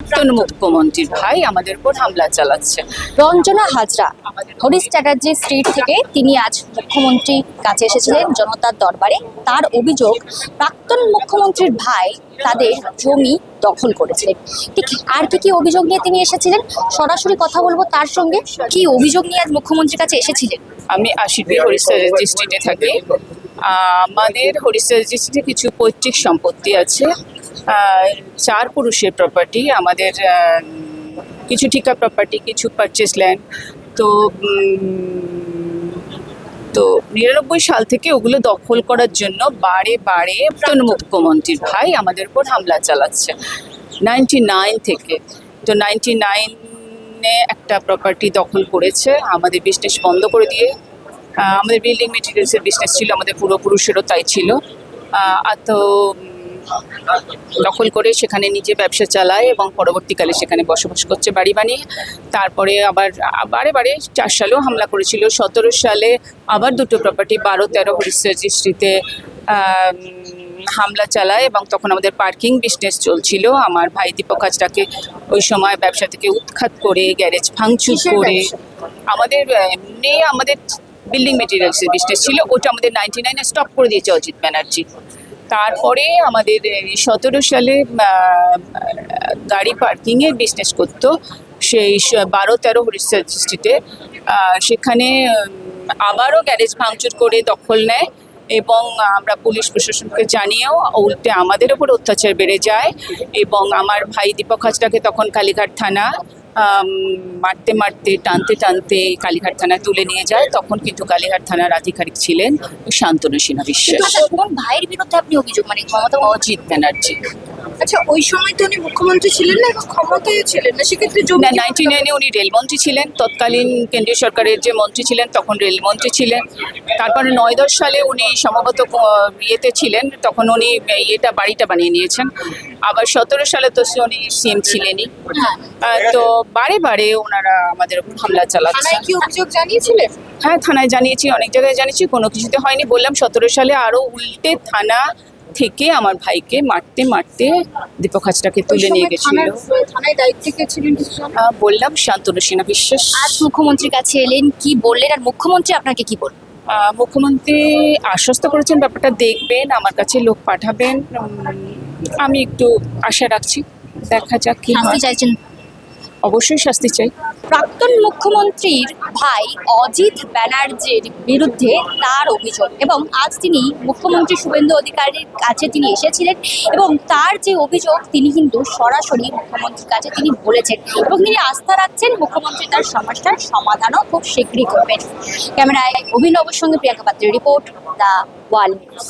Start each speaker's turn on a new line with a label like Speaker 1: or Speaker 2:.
Speaker 1: প্রাক্তন মুখ্যমন্ত্রীর ভাই আমাদের উপর হামলা চালাচ্ছে।
Speaker 2: রঞ্জনা হাজরা হরিশ চ্যাটার্জি স্ট্রিট থেকে তিনি আজ মুখ্যমন্ত্রীর কাছে এসেছিলেন জনতার দরবারে। তার অভিযোগ, প্রাক্তন মুখ্যমন্ত্রীর ভাই তাদের জমি দখল করেছিলেন। ঠিক আর কি অভিযোগ নিয়ে তিনি এসেছিলেন, সরাসরি কথা বলবো তার সঙ্গে। কি অভিযোগ নিয়ে আজ মুখ্যমন্ত্রীর কাছে এসেছিলেন?
Speaker 1: আমি আশিপি হরিশ চ্যাটার্জি স্ট্রিটে থাকি। আমাদের হরিশ চ্যাটার্জি স্ট্রিটে কিছু পৈতৃক সম্পত্তি আছে, 4 পুরুষের প্রপার্টি, আমাদের কিছু ঠিকা প্রপার্টি, কিছু পারচেস ল্যান্ড। তো 99 সাল থেকে ওগুলো দখল করার জন্য বারে বারে প্রাক্তন মুখ্যমন্ত্রীর ভাই আমাদের উপর হামলা চালাচ্ছে 99 থেকে। তো 99-এ একটা প্রপার্টি দখল করেছে, আমাদের বিজনেস বন্ধ করে দিয়ে, আমাদের বিল্ডিং মেটেরিয়ালসের বিজনেস ছিল, আমাদের পূর্বপুরুষেরও তাই ছিল। তো দখল করে সেখানে নিজে ব্যবসা চালায় এবং পরবর্তীকালে সেখানে বসবাস করছে বাড়ি বানিয়ে। তারপরে আবার বারে বারে 4 সালেও হামলা করেছিল। 17 সালে আবার 2টো প্রপার্টি 12-13 হরিশ চ্যাটার্জি স্ট্রিটে হামলা চালায় এবং তখন আমাদের পার্কিং বিজনেস চলছিল। আমার ভাই দীপক হাজরাকে ওই সময় ব্যবসা থেকে উৎখাত করে গ্যারেজ ভাঙচুর করে, আমাদের বিল্ডিং মেটেরিয়ালসের বিজনেস ছিল, ওটা আমাদের 99-এ স্টপ করে দিয়েছে অজিত ব্যানার্জি। তারপরে আমাদের 17 সালে গাড়ি পার্কিংয়ের বিজনেস করতো সেই 12-13 হরিশ চ্যাটার্জি স্ট্রিটে, সেখানে আবারও গ্যারেজ ভাঙচুর করে দখল নেয় এবং আমরা পুলিশ প্রশাসনকে জানিয়েও উল্টে আমাদের ওপর অত্যাচার বেড়ে যায় এবং আমার ভাই দীপক হাজরাকে তখন কালীঘাট থানা মারতে মারতে টানতে টানতে কালীঘাট থানায় তুলে নিয়ে যায়। তখন কিন্তু কালীঘাট থানার আধিকারিক ছিলেন শান্তনু সিনহা বিশ্বাস।
Speaker 2: কোন ভাইয়ের বিরুদ্ধে আপনি অভিযোগ, মানে
Speaker 1: অজিত ব্যানার্জি?
Speaker 3: আচ্ছা, ওই সময় তো উনি মুখ্যমন্ত্রী ছিলেন না, ক্ষমতায় ছিলেন না, সেক্ষেত্রে
Speaker 1: না, 99-এ উনি রেলমন্ত্রী ছিলেন, তৎকালীন কেন্দ্রীয় সরকারের যে মন্ত্রী ছিলেন তখন রেলমন্ত্রী ছিলেন। তারপরে 9-10 সালে উনি সম্ভবত ইয়েতে ছিলেন, তখন উনি বাড়িটা বানিয়ে নিয়েছেন। আবার 17 সালে তো উনি সিএম ছিলেনই। তো বারে বারে ওনারা আমাদের উপর হামলা চালাচ্ছে।
Speaker 3: কি অভিযোগ জানিয়েছিলেন?
Speaker 1: হ্যাঁ, থানায় জানিয়েছি, অনেক জায়গায় জানিয়েছি, কোনো কিছুতে হয়নি। বললাম 17 সালে আরও উল্টে থানা থেকে আমার ভাইকে মারতে মারতে দীপক হাজরাকে তুলে নিয়ে গেছিল।
Speaker 3: থানায় দায়িত্বে কে ছিলেন?
Speaker 1: বললাম শান্তনু সিনহা বিশ্বাস।
Speaker 2: আজ মুখ্যমন্ত্রীর কাছে এলেন, কি বললেন আর মুখ্যমন্ত্রী আপনাকে কি বললেন?
Speaker 1: মুখ্যমন্ত্রী আশ্বস্ত করেছেন ব্যাপারটা দেখবেন, আমার কাছে লোক পাঠাবেন। আমি একটু আশা রাখছি, দেখা যাক কি হয়।
Speaker 2: চাইছেন?
Speaker 1: অবশ্যই শাস্তি চাই।
Speaker 2: প্রাক্তন মুখ্যমন্ত্রীর ভাই অজিত ব্যানার্জির বিরুদ্ধে তার অভিযোগ, এবং আজ তিনি মুখ্যমন্ত্রী শুভেন্দু অধিকারীর কাছে তিনি এসেছিলেন এবং তার যে অভিযোগ তিনি কিন্তু সরাসরি মুখ্যমন্ত্রীর কাছে তিনি বলেছেন এবং তিনি আস্থা রাখছেন মুখ্যমন্ত্রী তার সমস্যার সমাধানও খুব শীঘ্রই করবেন। ক্যামেরায় অভিনবের সঙ্গে প্রিয়াঙ্কা পাত্রের রিপোর্ট, দ্য ওয়াল নিউজ।